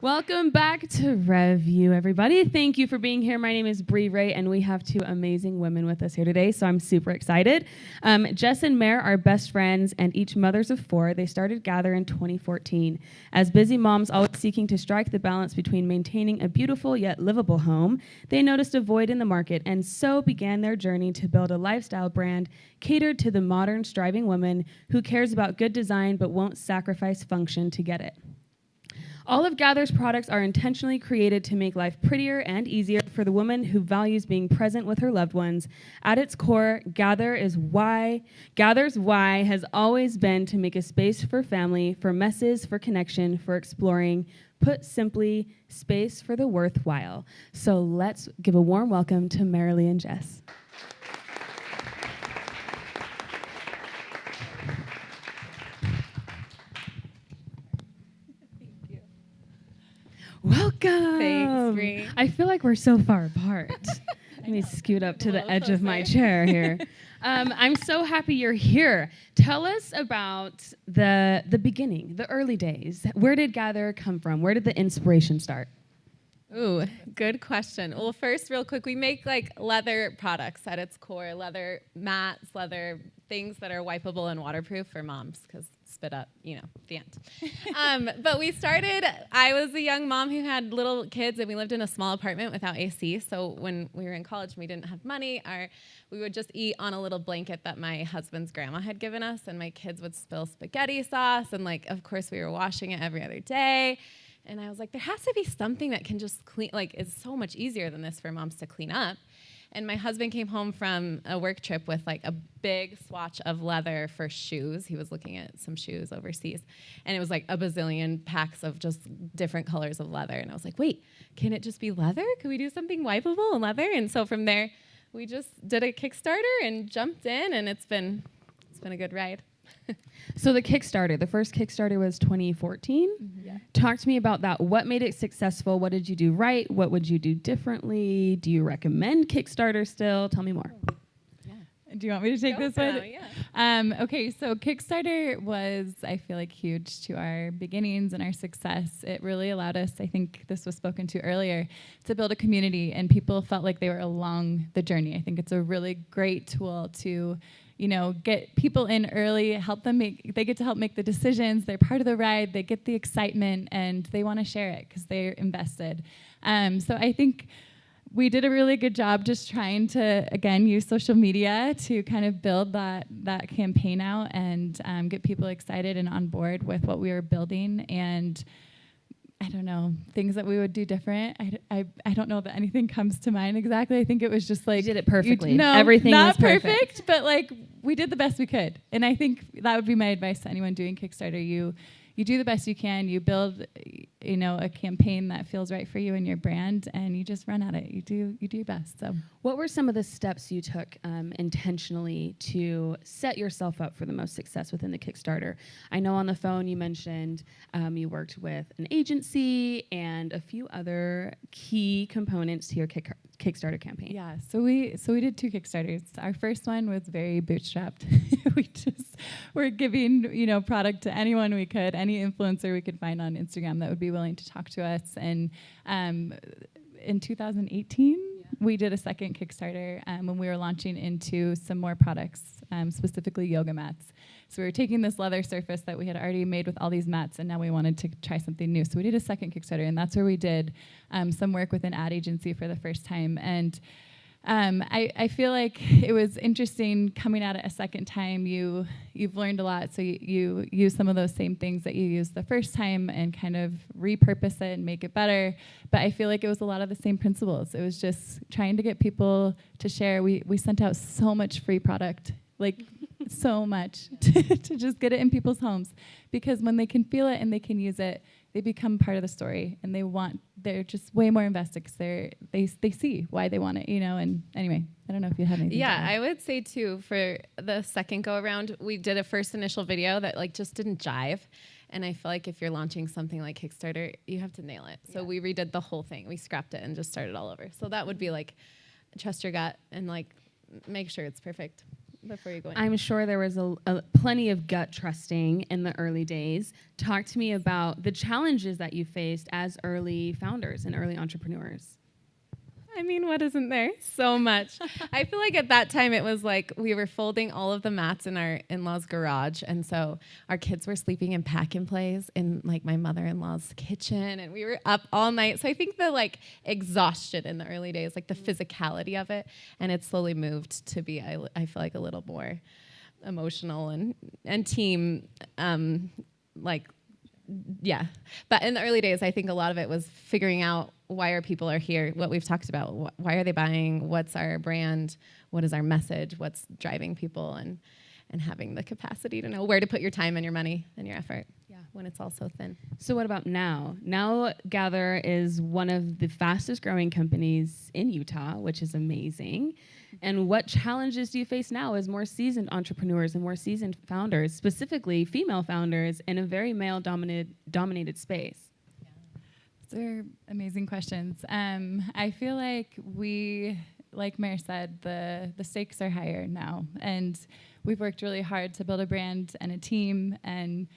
Welcome back to RevU, everybody. Thank you for being here. My name is Bree Ray, and we have two amazing women with us here today, so I'm super excited. Jess and Mare are best friends and each mothers of four. They started Gathre in 2014. As busy moms always seeking to strike the balance between maintaining a beautiful yet livable home, they noticed a void in the market and so began their journey to build a lifestyle brand catered to the modern, striving woman who cares about good design but won't sacrifice function to get it. All of Gathre's products are intentionally created to make life prettier and easier for the woman who values being present with her loved ones. At its core, Gathre's why has always been to make a space for family, for messes, for connection, for exploring. Put simply, space for the worthwhile. So let's give a warm welcome to Marilee and Jess. Welcome. Thanks, Bree. I feel like we're so far apart. Let me scoot up to the edge of my chair here. I'm so happy you're here. Tell us about the beginning, the early days. Where did Gathre come from? Where did the inspiration start? Ooh, good question. Well, first, real quick, we make like leather products at its core, leather mats, leather things that are wipeable and waterproof for moms, because spit up, the end. But we started, I was a young mom who had little kids, and we lived in a small apartment without AC. So when we were in college and we didn't have money, we would just eat on a little blanket that my husband's grandma had given us, and my kids would spill spaghetti sauce, and of course, we were washing it every other day. And I was like, there has to be something that can just clean, it's so much easier than this for moms to clean up. And my husband came home from a work trip with a big swatch of leather for shoes. He was looking at some shoes overseas. And it was a bazillion packs of just different colors of leather. And I was like, wait, can it just be leather? Could we do something wipeable and leather? And so from there, we just did a Kickstarter and jumped in, and it's been a good ride. So the first Kickstarter was 2014. Mm-hmm. Yeah. Talk to me about that. What made it successful? What did you do right? What would you do differently? Do you recommend Kickstarter still? Tell me more. Yeah. Do you want me to take this one? Yeah. Okay, so Kickstarter was, I feel like, huge to our beginnings and our success. It really allowed us, I think this was spoken to earlier, to build a community, and people felt like they were along the journey. I think it's a really great tool to get people in early, they get to help make the decisions, they're part of the ride, they get the excitement, and they want to share it because they're invested. So I think we did a really good job just trying to, again, use social media to kind of build that campaign out and get people excited and on board with what we were building. And I don't know, things that we would do different. I don't know that anything comes to mind exactly. I think it was just You did it perfectly. No, everything not was perfect. but we did the best we could. And I think that would be my advice to anyone doing Kickstarter. You do the best you can. You build, a campaign that feels right for you and your brand, and you just run at it. You do your best. So, what were some of the steps you took intentionally to set yourself up for the most success within the Kickstarter? I know on the phone you mentioned you worked with an agency and a few other key components to your Kickstarter campaign. Yeah, so we did two Kickstarters. Our first one was very bootstrapped. We just were giving, product to anyone we could, any influencer we could find on Instagram that would be willing to talk to us. And in 2018, we did a second Kickstarter when we were launching into some more products, specifically yoga mats. So we were taking this leather surface that we had already made with all these mats, and now we wanted to try something new. So we did a second Kickstarter, and that's where we did some work with an ad agency for the first time. And I feel like it was interesting coming at it a second time. You've learned a lot, so you use some of those same things that you used the first time and kind of repurpose it and make it better. But I feel like it was a lot of the same principles. It was just trying to get people to share. We sent out so much free product, so much to just get it in people's homes, because when they can feel it and they can use it, they become part of the story, and they're just way more invested because they see why they want it, and anyway, I don't know if you have anything. Yeah, I would say too, for the second go around, we did a first initial video that just didn't jive. And I feel like if you're launching something like Kickstarter, you have to nail it. So we redid the whole thing. We scrapped it and just started all over. So that would be trust your gut and make sure it's perfect. before you go in? I'm sure there was plenty of gut trusting in the early days. Talk to me about the challenges that you faced as early founders and early entrepreneurs. I mean, what isn't there? So much. I feel like at that time it was like we were folding all of the mats in our in-laws' garage. And so our kids were sleeping in pack and plays in like my mother-in-law's kitchen. And we were up all night. So I think the like exhaustion in the early days, like the physicality of it. And it slowly moved to be, I feel like, a little more emotional and team yeah. But in the early days, I think a lot of it was figuring out why our people are here, what we've talked about, why are they buying, what's our brand, what is our message, what's driving people, and having the capacity to know where to put your time and your money and your effort when it's all so thin. So what about now? Now Gathre is one of the fastest growing companies in Utah, which is amazing. And what challenges do you face now as more seasoned entrepreneurs and more seasoned founders, specifically female founders, in a very male-dominated space? Those are amazing questions. I feel like like Mare said, the stakes are higher now. And we've worked really hard to build a brand and a team. And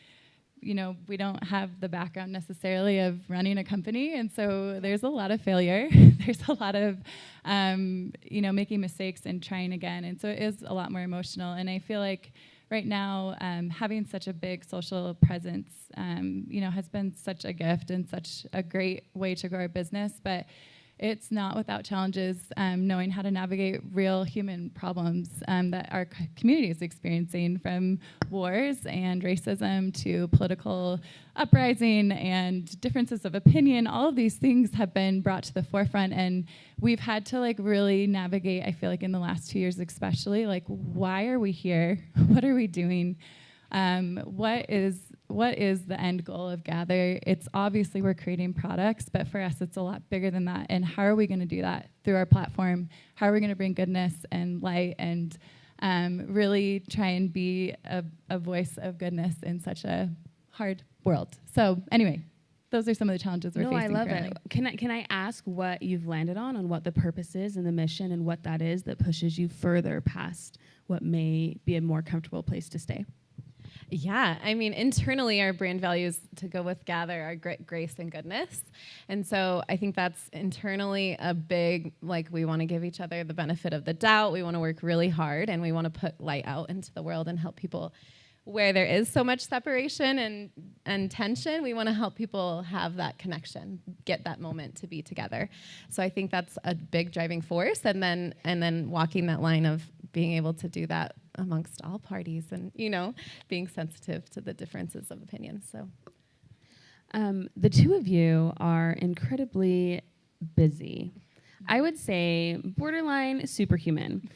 we don't have the background necessarily of running a company, and so there's a lot of failure. There's a lot of, making mistakes and trying again, and so it is a lot more emotional. And I feel like right now, having such a big social presence, has been such a gift and such a great way to grow our business, but it's not without challenges, knowing how to navigate real human problems that our community is experiencing, from wars and racism to political uprising and differences of opinion. All of these things have been brought to the forefront, and we've had to really navigate, I feel like in the last 2 years especially, why are we here? What are we doing? What is the end goal of Gathre? It's obviously we're creating products, but for us it's a lot bigger than that. And how are we going to do that through our platform? How are we going to bring goodness and light and really try and be a voice of goodness in such a hard world? So anyway, those are some of the challenges we're facing. No, I love currently. it. Can I ask what you've landed on what the purpose is and the mission and what that is that pushes you further past what may be a more comfortable place to stay? Yeah, I mean, internally, our brand values to go with Gathre are grace and goodness. And so I think that's internally a big, we want to give each other the benefit of the doubt. We want to work really hard, and we want to put light out into the world and help people where there is so much separation and tension. We want to help people have that connection, get that moment to be together. So I think that's a big driving force. And then walking that line of being able to do that amongst all parties and, being sensitive to the differences of opinions. So the two of you are incredibly busy. I would say borderline superhuman.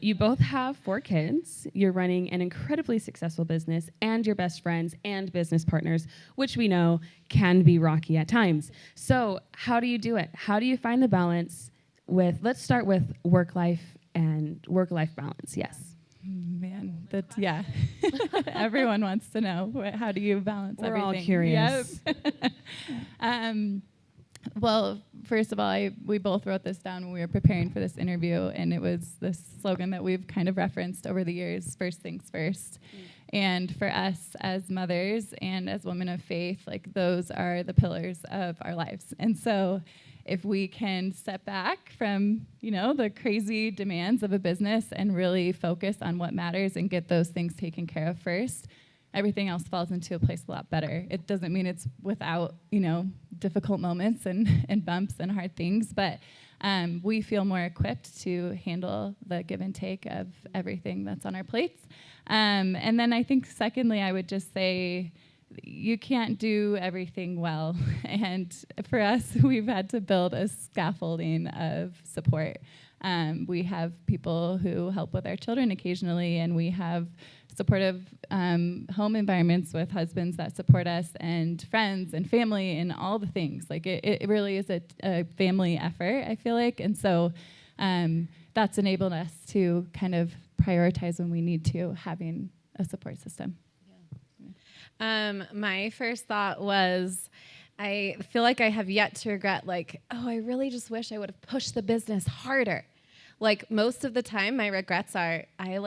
You both have 4 kids. You're running an incredibly successful business, and you're best friends and business partners, which we know can be rocky at times. So how do you do it? How do you find the balance let's start with work-life balance. Yes. Man, yeah. Everyone wants to know, how do you balance We're everything? all curious. Yep. Well, first of all, we both wrote this down when we were preparing for this interview, and it was this slogan that we've kind of referenced over the years: first things first. And for us as mothers and as women of faith, those are the pillars of our lives. And so if we can step back from, the crazy demands of a business and really focus on what matters and get those things taken care of first, everything else falls into a place a lot better. It doesn't mean it's without, difficult moments and bumps and hard things, but we feel more equipped to handle the give and take of everything that's on our plates. And then I think secondly, I would just say, you can't do everything well. And for us, we've had to build a scaffolding of support. We have people who help with our children occasionally, and we have supportive home environments with husbands that support us, and friends and family and all the things. It really is a family effort, I feel like. And so that's enabled us to kind of prioritize when we need to, having a support system. My first thought was, I feel like I have yet to regret, I really just wish I would have pushed the business harder. Most of the time, my regrets are, I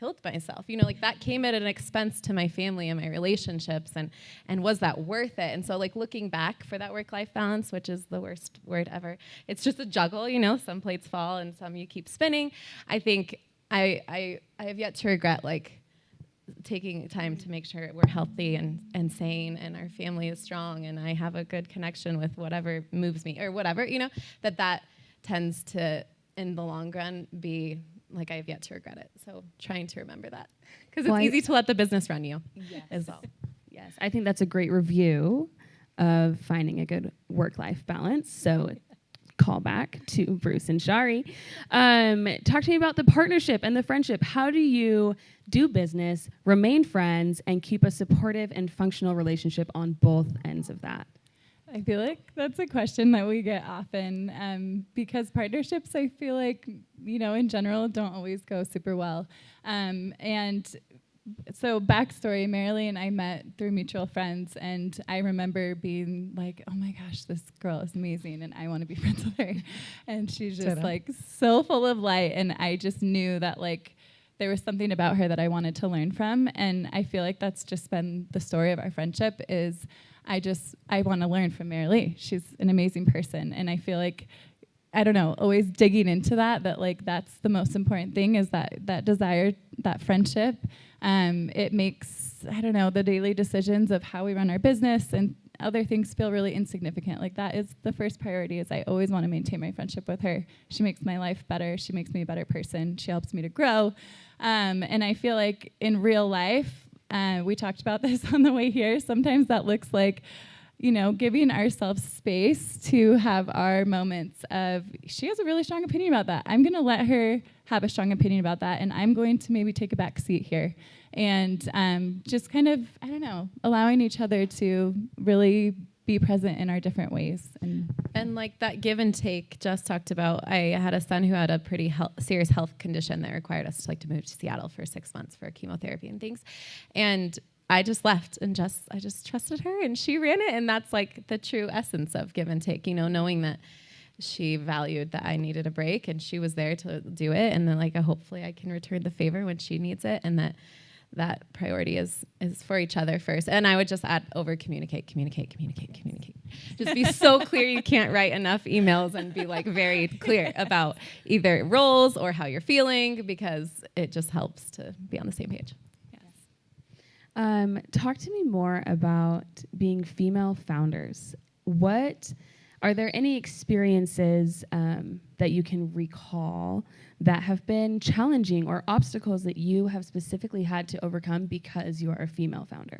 killed myself. You know, like that came at an expense to my family and my relationships, and was that worth it? And so like looking back for that work-life balance, which is the worst word ever, it's just a juggle, you know, some plates fall and some you keep spinning. I think I have yet to regret like taking time to make sure we're healthy and sane and our family is strong and I have a good connection with whatever moves me or whatever, you know, that tends to, in the long run, be like I have yet to regret it. So trying to remember that because it's easy to let the business run you as well. Yes, I think that's a great review of finding a good work-life balance. So call back to Bruce and Shari. Talk to me about the partnership and the friendship. How do you do business, remain friends, and keep a supportive and functional relationship on both ends of that? I feel like that's a question that we get often because partnerships, I feel like, you know, in general, don't always go super well. And so backstory, Marilee and I met through mutual friends, and I remember being like, oh my gosh, this girl is amazing, and I want to be friends with her. And she's just like so full of light, and I just knew that like there was something about her that I wanted to learn from, and I feel like that's just been the story of our friendship is I want to learn from Marilee. She's an amazing person, and I feel like, I don't know, always digging into that like that's the most important thing is that desire, that friendship. It makes, I don't know, the daily decisions of how we run our business and other things feel really insignificant. Like that is the first priority is I always want to maintain my friendship with her. She makes my life better. She makes me a better person. She helps me to grow. And I feel like in real life, we talked about this on the way here, sometimes that looks like, you know, giving ourselves space to have our moments of, she has a really strong opinion about that. I'm going to let her have a strong opinion about that, and I'm going to maybe take a back seat here. And just kind of, I don't know, allowing each other to really be present in our different ways. And like that give and take Jess talked about, I had a son who had a pretty serious health condition that required us to move to Seattle for 6 months for chemotherapy and things. And I just left and I just trusted her and she ran it. And that's like the true essence of give and take, you know, knowing that she valued that I needed a break and she was there to do it. And then like, hopefully I can return the favor when she needs it. And that priority is for each other first. And I would just add communicate. Just be so clear you can't write enough emails and be like very clear about either roles or how you're feeling because it just helps to be on the same page. Talk to me more about being female founders. Are there any experiences that you can recall that have been challenging or obstacles that you have specifically had to overcome because you are a female founder?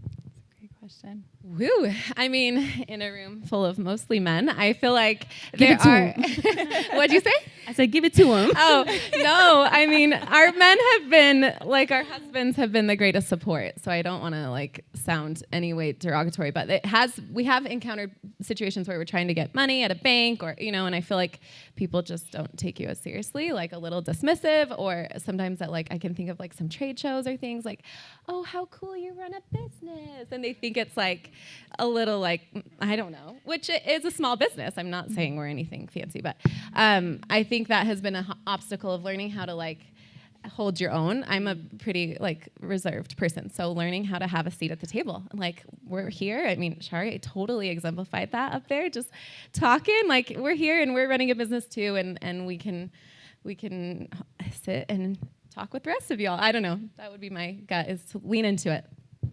That's a great question. Woo! I mean, in a room full of mostly men, I feel like Give there are. What'd you say? I said, give it to them. Oh, no. I mean, our men have been, like, our husbands have been the greatest support. So I don't want to, like, sound any way derogatory, but we have encountered situations where we're trying to get money at a bank or, you know, and I feel like people just don't take you as seriously, like a little dismissive, or sometimes that, like, I can think of, like, some trade shows or things like, oh, how cool you run a business. And they think it's, like, a little, like, I don't know, which is a small business. I'm not saying we're anything fancy, but I think that has been an obstacle of learning how to like hold your own. I'm a pretty like reserved person, so learning how to have a seat at the table. Like we're here. I mean, Shari totally exemplified that up there, just talking. Like we're here and we're running a business too, and we can sit and talk with the rest of y'all. I don't know. That would be my gut, is to lean into it.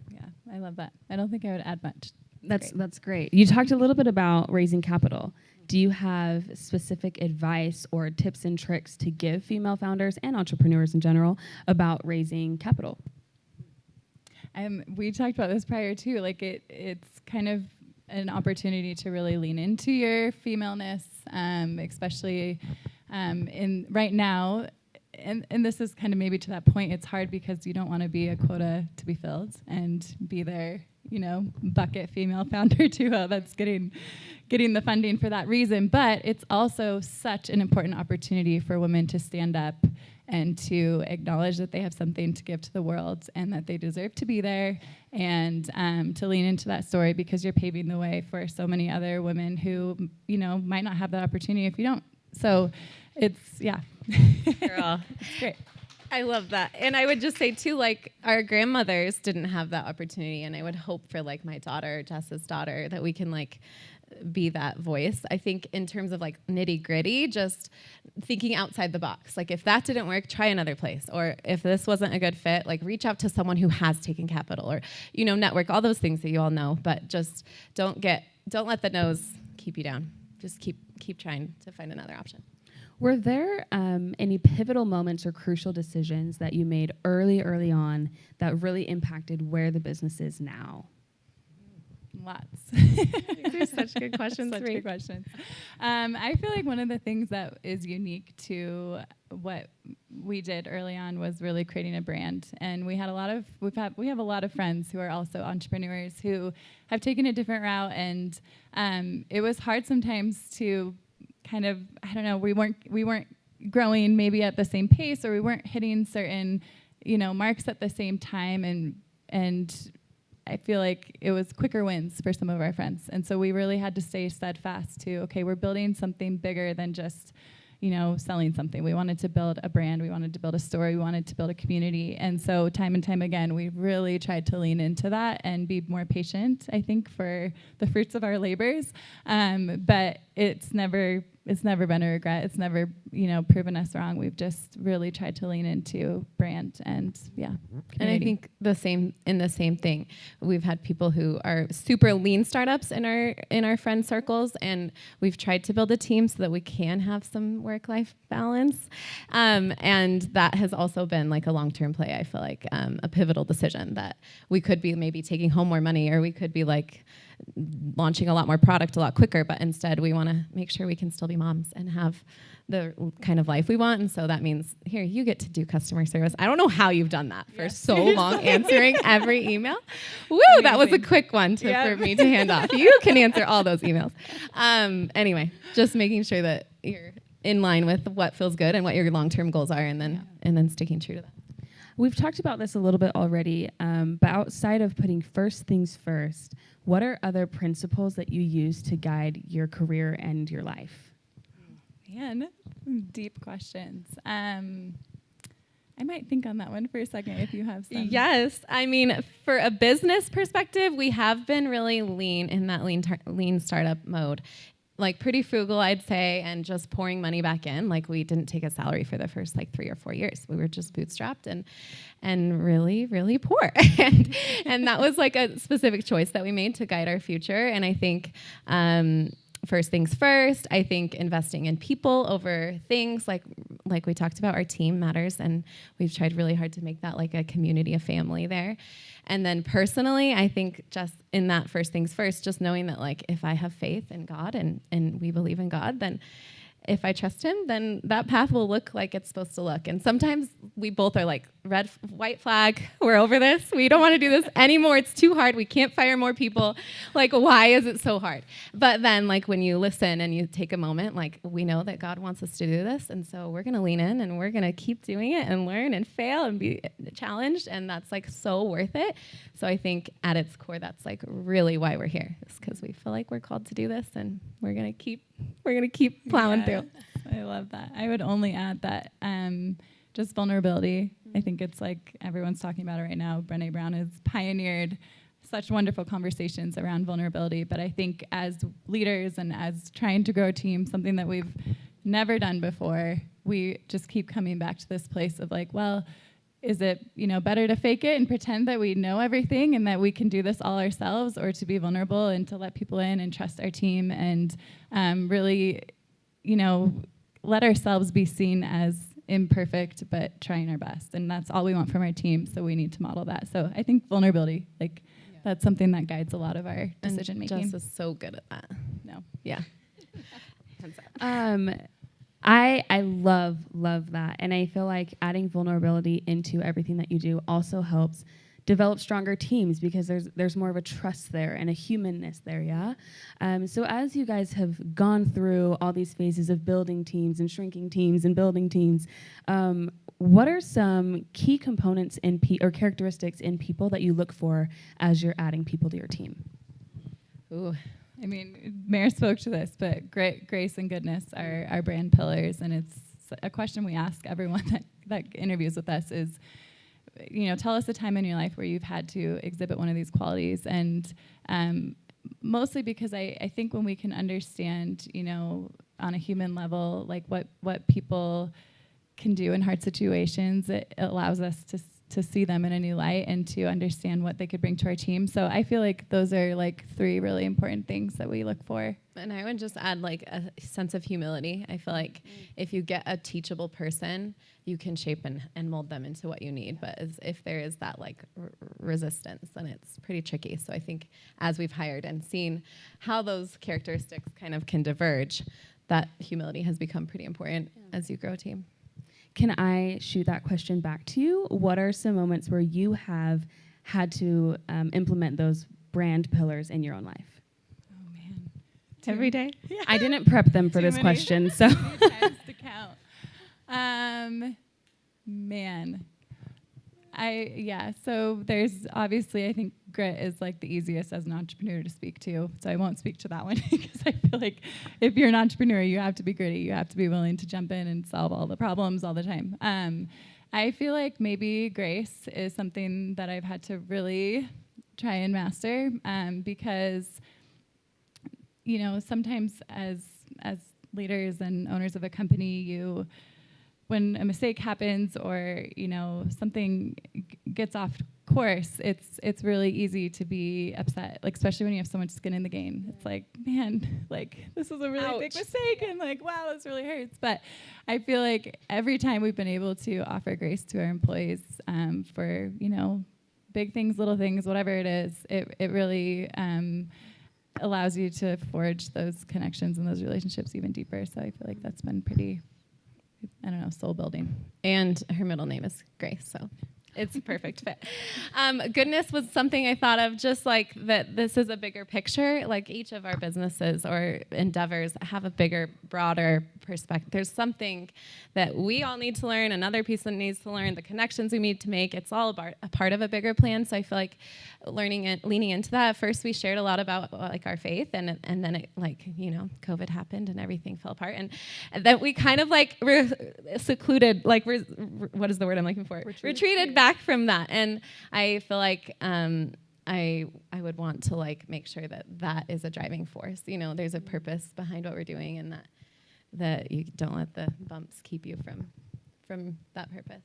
Yeah, I love that. I don't think I would add much. That's great. You talked a little bit about raising capital. Do you have specific advice or tips and tricks to give female founders and entrepreneurs in general about raising capital? We talked about this prior too. Like it's kind of an opportunity to really lean into your femaleness, especially in right now. And this is kind of maybe to that point. It's hard because you don't want to be a quota to be filled and be there, you know, bucket female founder too. That's getting the funding for that reason. But it's also such an important opportunity for women to stand up and to acknowledge that they have something to give to the world and that they deserve to be there, and to lean into that story because you're paving the way for so many other women who, you know, might not have that opportunity if you don't. So it's, yeah. Girl. It's great. I love that. And I would just say too, like our grandmothers didn't have that opportunity, and I would hope for like my daughter, Jess's daughter, that we can like be that voice. I think in terms of like nitty gritty, just thinking outside the box. Like if that didn't work, try another place. Or if this wasn't a good fit, like reach out to someone who has taken capital, or, you know, network, all those things that you all know, but just don't let the no's keep you down. Just keep trying to find another option. Were there any pivotal moments or crucial decisions that you made early on that really impacted where the business is now? Lots. These are such good questions. Such good questions. I feel like one of the things that is unique to what we did early on was really creating a brand. And we have a lot of friends who are also entrepreneurs who have taken a different route. And it was hard sometimes to kind of, I don't know, we weren't growing maybe at the same pace, or we weren't hitting certain, you know, marks at the same time. And I feel like it was quicker wins for some of our friends. And so we really had to stay steadfast to, okay, we're building something bigger than just, you know, selling something. We wanted to build a brand. We wanted to build a story. We wanted to build a community. And so time and time again, we really tried to lean into that and be more patient, I think, for the fruits of our labors. But it's never been a regret. It's never, you know, proven us wrong. We've just really tried to lean into brand and community. And I think the same thing. We've had people who are super lean startups in our friend circles, and we've tried to build a team so that we can have some work-life balance. And that has also been like a long-term play. I feel like a pivotal decision that we could be maybe taking home more money, or we could be like launching a lot more product a lot quicker, but instead we want to make sure we can still be moms and have the kind of life we want. And so that means, here, you get to do customer service. I don't know how you've done that for so long, answering every email. Woo, amazing. That was a quick one for me to hand off. You can answer all those emails. Anyway, just making sure that you're in line with what feels good and what your long-term goals are, and then sticking true to that. We've talked about this a little bit already, but outside of putting first things first, what are other principles that you use to guide your career and your life? Man, deep questions. I might think on that one for a second if you have some. Yes. I mean, for a business perspective, we have been really lean in that lean startup mode. Like pretty frugal, I'd say, and just pouring money back in. Like we didn't take a salary for the first like 3 or 4 years. We were just bootstrapped and really, really poor. and that was like a specific choice that we made to guide our future. And I think first things first, I think investing in people over things, like we talked about, our team matters. And we've tried really hard to make that like a community, a family there. And then personally, I think just in that first things first, just knowing that like if I have faith in God and we believe in God, then if I trust him, then that path will look like it's supposed to look. And sometimes we both are like, white flag, we're over this. We don't want to do this anymore. It's too hard. We can't fire more people. Like, why is it so hard? But then like when you listen and you take a moment, like we know that God wants us to do this. And so we're going to lean in and we're going to keep doing it and learn and fail and be challenged. And that's like so worth it. So I think at its core, that's like really why we're here. It's because we feel like we're called to do this, and we're going to keep plowing through. I love that. I would only add that just vulnerability. I think it's like everyone's talking about it right now. Brené Brown has pioneered such wonderful conversations around vulnerability. But I think as leaders and as trying to grow a team, something that we've never done before, we just keep coming back to this place of like, well, is it, you know, better to fake it and pretend that we know everything and that we can do this all ourselves, or to be vulnerable and to let people in and trust our team and really, you know, let ourselves be seen as imperfect but trying our best. And that's all we want from our team, so we need to model that. So I think vulnerability, like that's something that guides a lot of our decision making. Jess is so good at that. No. Yeah. I love that. And I feel like adding vulnerability into everything that you do also helps develop stronger teams, because there's more of a trust there and a humanness there, yeah? So as you guys have gone through all these phases of building teams and shrinking teams and building teams, what are some key components or characteristics in people that you look for as you're adding people to your team? Ooh. I mean, Mare spoke to this, but grace and goodness are our brand pillars, and it's a question we ask everyone that interviews with us is, tell us a time in your life where you've had to exhibit one of these qualities. And mostly because I think when we can understand, on a human level, like what people can do in hard situations, it allows us to see them in a new light and to understand what they could bring to our team. So I feel like those are like 3 really important things that we look for. And I would just add like a sense of humility. I feel like if you get a teachable person, you can shape and mold them into what you need. But if there is that like resistance, then it's pretty tricky. So I think as we've hired and seen how those characteristics kind of can diverge, that humility has become pretty important as you grow a team. Can I shoot that question back to you? What are some moments where you have had to implement those brand pillars in your own life? Oh, man. Every day? Yeah. I didn't prep them for this question, so. Times to count. Man. So there's obviously, I think grit is like the easiest as an entrepreneur to speak to. So I won't speak to that one because I feel like if you're an entrepreneur, you have to be gritty. You have to be willing to jump in and solve all the problems all the time. I feel like maybe grace is something that I've had to really try and master because, sometimes as leaders and owners of a company, when a mistake happens or something gets off course, it's really easy to be upset, like especially when you have so much skin in the game. It's like, man, like this is a really big mistake, and like, wow, this really hurts. But I feel like every time we've been able to offer grace to our employees for big things, little things, whatever it is, it really allows you to forge those connections and those relationships even deeper. So I feel like that's been pretty, soul building. And her middle name is Grace, so it's a perfect fit. Goodness was something I thought of, just like that this is a bigger picture. Like each of our businesses or endeavors have a bigger, broader perspective. There's something that we all need to learn, another piece that needs to learn, the connections we need to make. It's all about a part of a bigger plan. So I feel like leaning into that. First, we shared a lot about like our faith, and then it COVID happened and everything fell apart, and then we kind of like secluded, like what is the word I'm looking for? Retreated back from that. And I feel like I would want to like make sure that is a driving force. There's a purpose behind what we're doing, and that you don't let the bumps keep you from that purpose.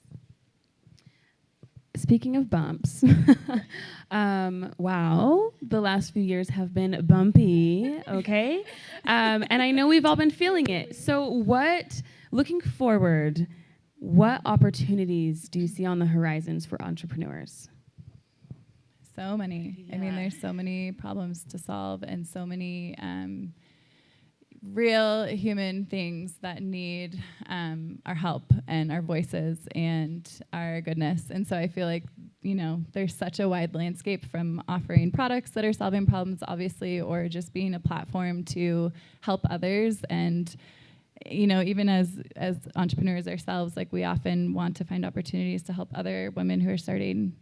Speaking of bumps, wow, the last few years have been bumpy, okay? And I know we've all been feeling it. So looking forward, what opportunities do you see on the horizons for entrepreneurs? So many. Yeah. I mean, there's so many problems to solve and so many real human things that need our help and our voices and our goodness. And so I feel like, there's such a wide landscape from offering products that are solving problems, obviously, or just being a platform to help others. And even as entrepreneurs ourselves, like we often want to find opportunities to help other women who are starting,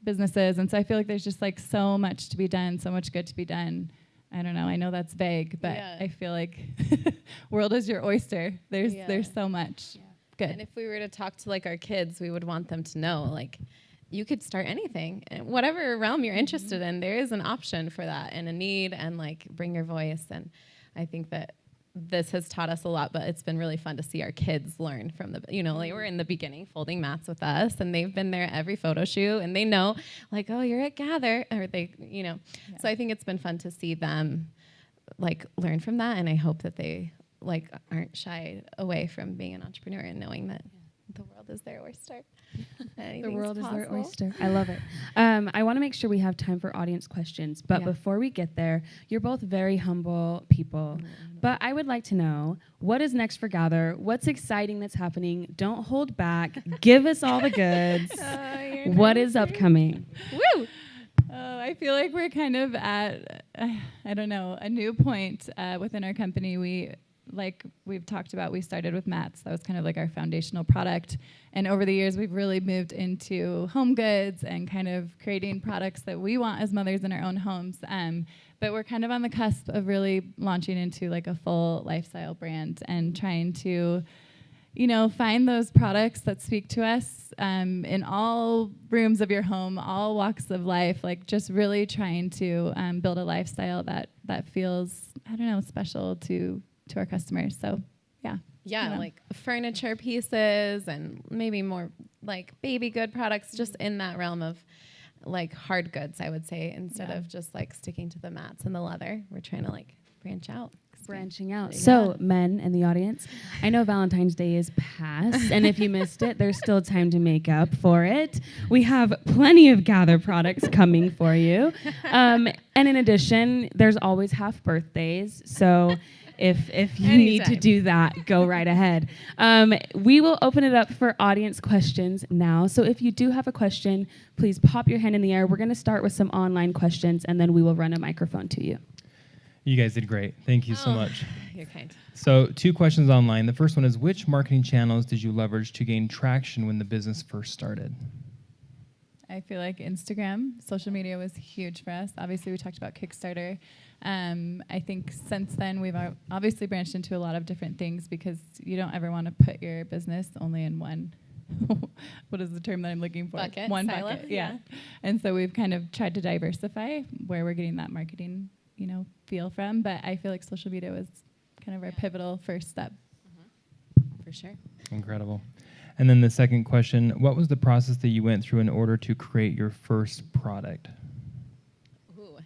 businesses. And so I feel like there's just like so much to be done, so much good to be done. I don't know. I know that's vague, but I feel like world is your oyster. There's so much good. And if we were to talk to like our kids, we would want them to know like you could start anything, whatever realm you're interested in. There is an option for that and a need, and like bring your voice. And I think that this has taught us a lot, but it's been really fun to see our kids learn from they were in the beginning folding mats with us, and they've been there at every photo shoot, and they know like, oh, you're at Gathre, or they, So I think it's been fun to see them like learn from that, and I hope that they like aren't shy away from being an entrepreneur and knowing that the world is their oyster. The world is their oyster. I love it. I want to make sure we have time for audience questions, but before we get there, you're both very humble people. But I would like to know, what is next for Gathre? What's exciting that's happening? Don't hold back. Give us all the goods. What is upcoming? Woo! I feel like we're kind of at, a new point within our company. Like we've talked about, we started with mats. That was kind of like our foundational product. And over the years, we've really moved into home goods and kind of creating products that we want as mothers in our own homes. But we're kind of on the cusp of really launching into like a full lifestyle brand and trying to, find those products that speak to us in all rooms of your home, all walks of life, like just really trying to build a lifestyle that feels, special to our customers. So, yeah. Yeah, like furniture pieces and maybe more like baby good products, just in that realm of like hard goods, I would say, instead of just like sticking to the mats and the leather. We're trying to like branch out. Branching out. Yeah. So, men in the audience, I know Valentine's Day is past, and if you missed it, there's still time to make up for it. We have plenty of Gathre products coming for you. And in addition, there's always half birthdays, so if you need to do that, go right ahead. We will open it up for audience questions now. So if you do have a question, please pop your hand in the air. We're going to start with some online questions, and then we will run a microphone to you. You guys did great. Thank you so much. You're kind. So 2 questions online. The first one is, which marketing channels did you leverage to gain traction when the business first started? I feel like Instagram, social media was huge for us. Obviously, we talked about Kickstarter. I think since then, we've obviously branched into a lot of different things because you don't ever want to put your business only in one. What is the term that I'm looking for? Bucket. One Silo? bucket. Yeah. And so we've kind of tried to diversify where we're getting that marketing feel from, but I feel like social media was kind of our pivotal first step. For sure. Incredible. And then the second question, what was the process that you went through in order to create your first product? Ooh,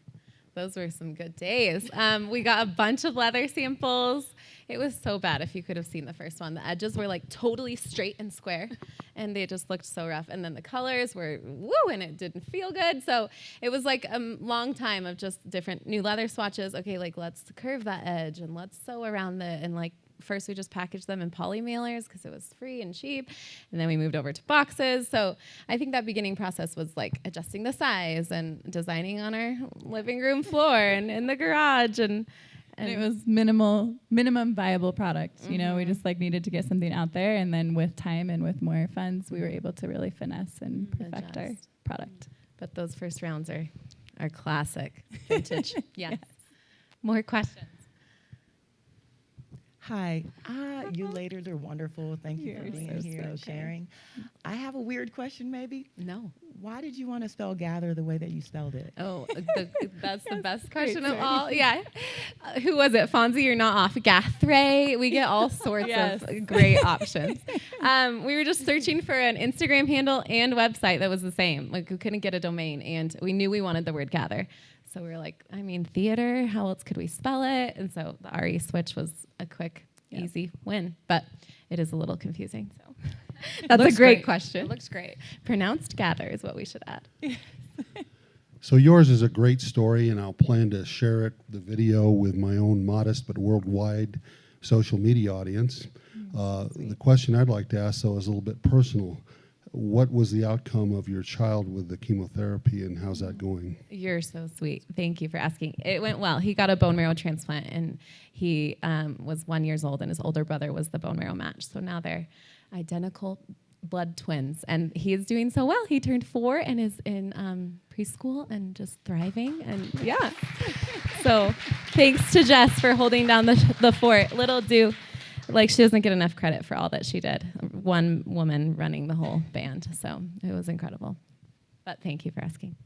those were some good days. We got a bunch of leather samples. It was so bad. If you could have seen the first one, the edges were like totally straight and square, and they just looked so rough. And then the colors were woo, and it didn't feel good. So it was like a long time of just different new leather swatches. Okay, like let's curve that edge and let's sew around and like first we just packaged them in poly mailers because it was free and cheap, and then we moved over to boxes. So I think that beginning process was like adjusting the size and designing on our living room floor and in the garage and it was minimum viable product. We just like needed to get something out there, and then with time and with more funds, we were able to really finesse and perfect our product. But those first rounds are classic, vintage. Yes. More questions. Hi. You ladies are wonderful. Thank you for being here and sharing. I have a weird question, maybe. No. Why did you want to spell Gathre the way that you spelled it? Oh, that's the best question of all. Yeah. Who was it? Fonzie, you're not off. Gathre. We get all sorts of great options. We were just searching for an Instagram handle and website that was the same. Like we couldn't get a domain, and we knew we wanted the word Gathre. So we were like, theater, how else could we spell it? And so the RE switch was a quick, easy win. But it is a little confusing. So that's a great question. It looks great. Pronounced Gathre is what we should add. So yours is a great story, and I'll plan to share it, the video, with my own modest but worldwide social media audience. The question I'd like to ask, though, is a little bit personal. What was the outcome of your child with the chemotherapy, and how's that going? You're so sweet. Thank you for asking. It went well. He got a bone marrow transplant, and he was 1 year old, and his older brother was the bone marrow match. So now they're identical blood twins, and he is doing so well. He turned 4 and is in preschool and just thriving. And yeah. So thanks to Jess for holding down the fort. Little do. She doesn't get enough credit for all that she did. One woman running the whole band. So it was incredible. But thank you for asking.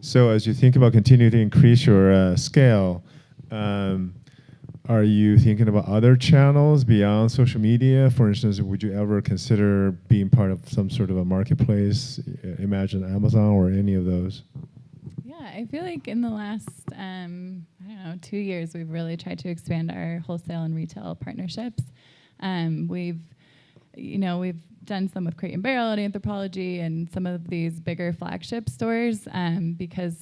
So as you think about continuing to increase your scale, are you thinking about other channels beyond social media? For instance, would you ever consider being part of some sort of a marketplace? Imagine Amazon or any of those? I feel like in the last, 2 years, we've really tried to expand our wholesale and retail partnerships. We've done some with Crate and Barrel and Anthropology and some of these bigger flagship stores because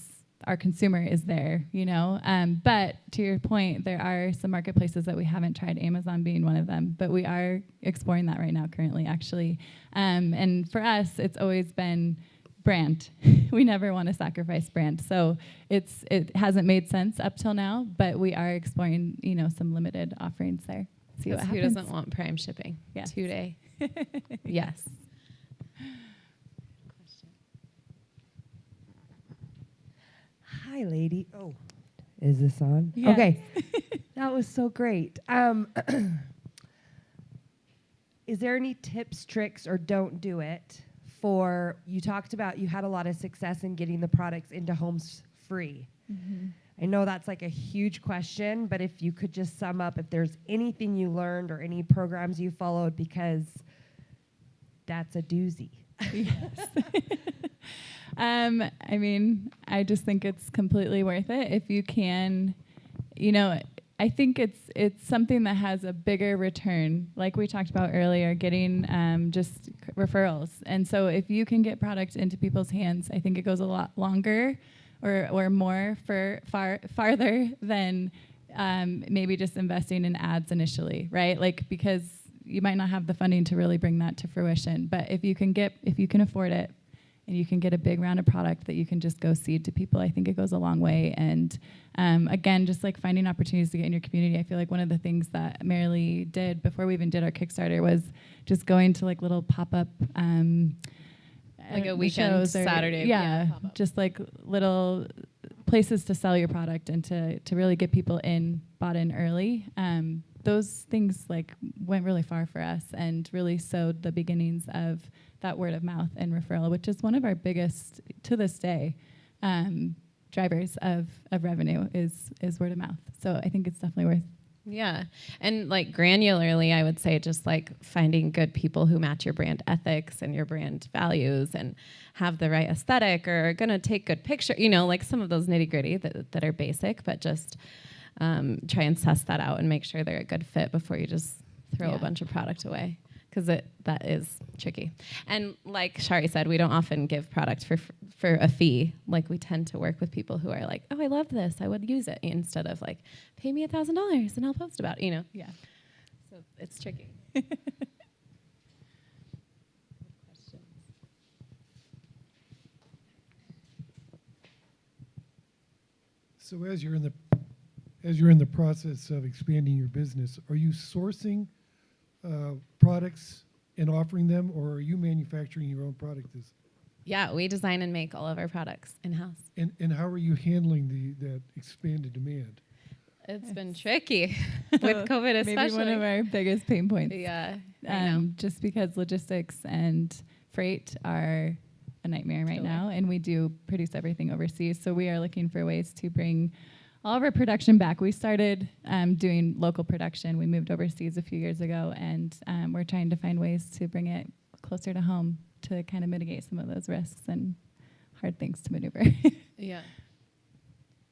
our consumer is there, But to your point, there are some marketplaces that we haven't tried, Amazon being one of them, but we are exploring that right now currently, actually. And for us, it's always been brand. We never want to sacrifice brand. So it hasn't made sense up till now, but we are exploring, some limited offerings there. See what happens. Who doesn't want Prime shipping? Yes. 2-day. Yes. Hi, lady. Oh, is this on? Yes. Okay. That was so great. Is there any tips, tricks, or don't do it for, you talked about you had a lot of success in getting the products into homes free. Mm-hmm. I know that's like a huge question, but if you could just sum up if there's anything you learned or any programs you followed, because that's a doozy. Yes. I mean, I just think it's completely worth it if you can, you know, I think it's something that has a bigger return, like we talked about earlier, getting just referrals. And so if you can get product into people's hands, I think it goes a lot longer or more farther than maybe just investing in ads initially, right? Like, because you might not have the funding to really bring that to fruition. But if you can afford it, and you can get a big round of product that you can just go seed to people, I think it goes a long way. And again, just like finding opportunities to get in your community. I feel like one of the things that Marilee did before we even did our Kickstarter was just going to like little pop-up like a weekend Saturday. Yeah, just like little places to sell your product and to really get people bought in early. Those things like went really far for us and really sowed the beginnings of that word of mouth and referral, which is one of our biggest, to this day, drivers of revenue is word of mouth. So I think it's definitely worth. Yeah. And like granularly, I would say just like finding good people who match your brand ethics and your brand values and have the right aesthetic or are going to take good picture, you know, like some of those nitty gritty that are basic, but just try and suss that out and make sure they're a good fit before you just throw a bunch of product away. Because that is tricky. And like Shari said, we don't often give product for a fee. Like we tend to work with people who are like, oh, I love this, I would use it, instead of like, pay me $1,000 and I'll post about it, you know? Yeah. So it's tricky. So as you're in the process of expanding your business, are you sourcing products and offering them, or are you manufacturing your own product? Yeah, we design and make all of our products in-house. And how are you handling that expanded demand? It's been tricky with COVID especially. Maybe one of our biggest pain points. Yeah, just because logistics and freight are a nightmare right now, and we do produce everything overseas. So we are looking for ways to bring all of our production back. We started doing local production. We moved overseas a few years ago, and we're trying to find ways to bring it closer to home to kind of mitigate some of those risks and hard things to maneuver. Yeah,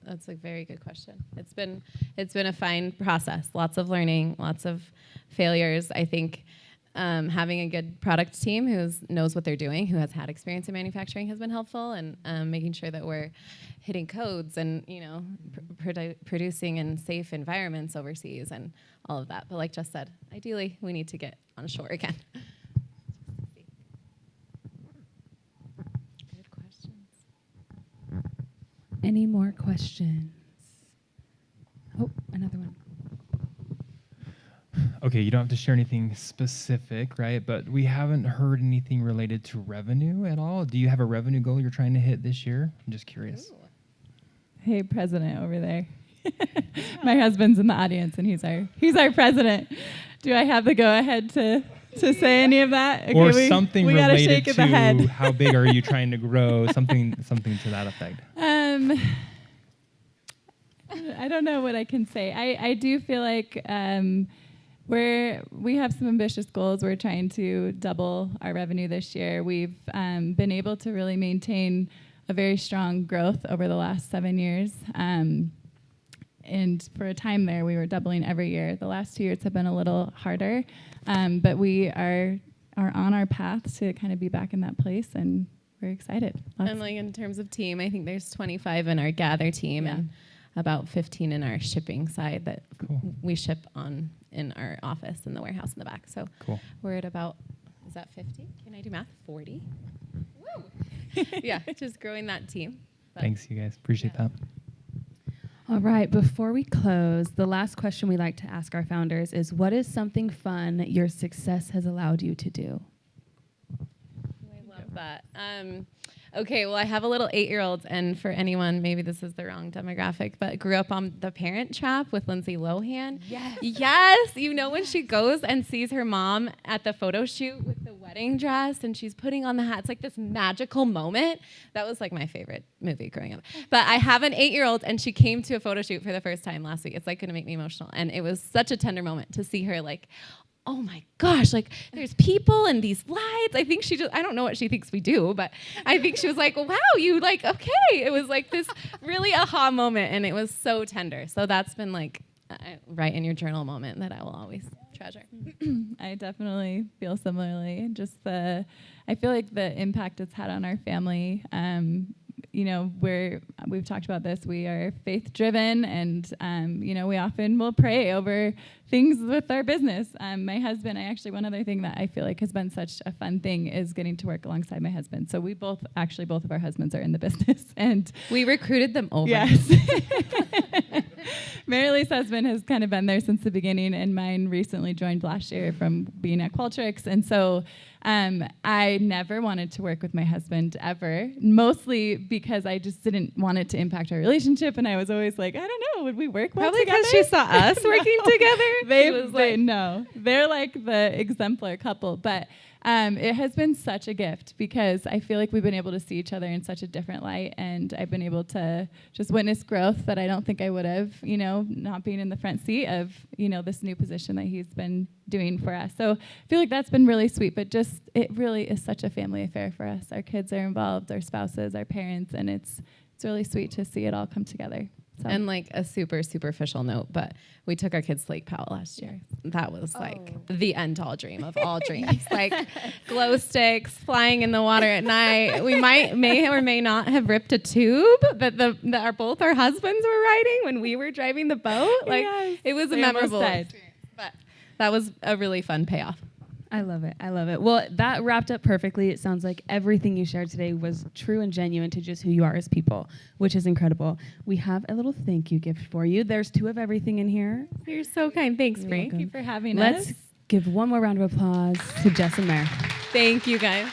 that's a very good question. It's been a fine process. Lots of learning, lots of failures. I think having a good product team who knows what they're doing, who has had experience in manufacturing, has been helpful, and making sure that we're hitting codes and producing in safe environments overseas and all of that. But like Jess said, ideally we need to get on shore again. Good questions. Any more questions? Oh, another one. Okay, you don't have to share anything specific, right? But we haven't heard anything related to revenue at all. Do you have a revenue goal you're trying to hit this year? I'm just curious. Ooh. Hey, president over there. My husband's in the audience, and he's our president. Do I have the go-ahead to say any of that? Okay, or something we related to how big are you trying to grow? Something to that effect. I don't know what I can say. I do feel like we have some ambitious goals. We're trying to double our revenue this year. We've been able to really maintain a very strong growth over the last 7 years. And for a time there, we were doubling every year. The last 2 years have been a little harder, but we are on our path to kind of be back in that place, and we're excited. And like in terms of team, I think there's 25 in our Gathre team and about 15 in our shipping side that we ship on in our office in the warehouse in the back. So we're at about, is that 50? Can I do math? 40? Woo! Yeah, just growing that team. But Thanks, you guys. Appreciate that. All right, before we close, the last question we like to ask our founders is, what is something fun your success has allowed you to do? I love that. Okay, well, I have a little 8-year-old, and for anyone, maybe this is the wrong demographic, but grew up on The Parent Trap with Lindsay Lohan. Yes. Yes, you know when she goes and sees her mom at the photo shoot with the wedding dress, and she's putting on the hat. It's like this magical moment. That was like my favorite movie growing up. But I have an 8-year-old, and she came to a photo shoot for the first time last week. It's like going to make me emotional, and it was such a tender moment to see her like, oh my gosh, like there's people and these lights. I think I don't know what she thinks we do, but I think she was like, wow, you like, okay. It was like this really aha moment, and it was so tender. So that's been like write in your journal moment that I will always treasure. I definitely feel similarly. I feel like the impact it's had on our family. We've talked about this. We are faith driven, and we often will pray over things with our business. My husband, one other thing that I feel like has been such a fun thing is getting to work alongside my husband. So we both of our husbands are in the business, and we recruited them over. Yes. Marilee's husband has kind of been there since the beginning, and mine recently joined last year from being at Qualtrics. And so I never wanted to work with my husband ever, mostly because I just didn't want it to impact our relationship. And I was always like, I don't know, would we work well Probably together? because she saw us working together. No, they're like the exemplar couple. But it has been such a gift because I feel like we've been able to see each other in such a different light, and I've been able to just witness growth that I don't think I would have, not being in the front seat of, this new position that he's been doing for us. So I feel like that's been really sweet, but just it really is such a family affair for us. Our kids are involved, our spouses, our parents, and it's really sweet to see it all come together. So. And like a super superficial note, but we took our kids to Lake Powell last year. That was like the end all dream of all dreams. Like glow sticks, flying in the water at night. We may or may not have ripped a tube that both our husbands were riding when we were driving the boat. Like it was a memorable experience. But that was a really fun payoff. I love it. I love it. Well, that wrapped up perfectly. It sounds like everything you shared today was true and genuine to just who you are as people, which is incredible. We have a little thank you gift for you. There's 2 of everything in here. You're so kind. Thanks, Bree. Thank you for having us. Let's give one more round of applause to Jess and Mare. Thank you, guys.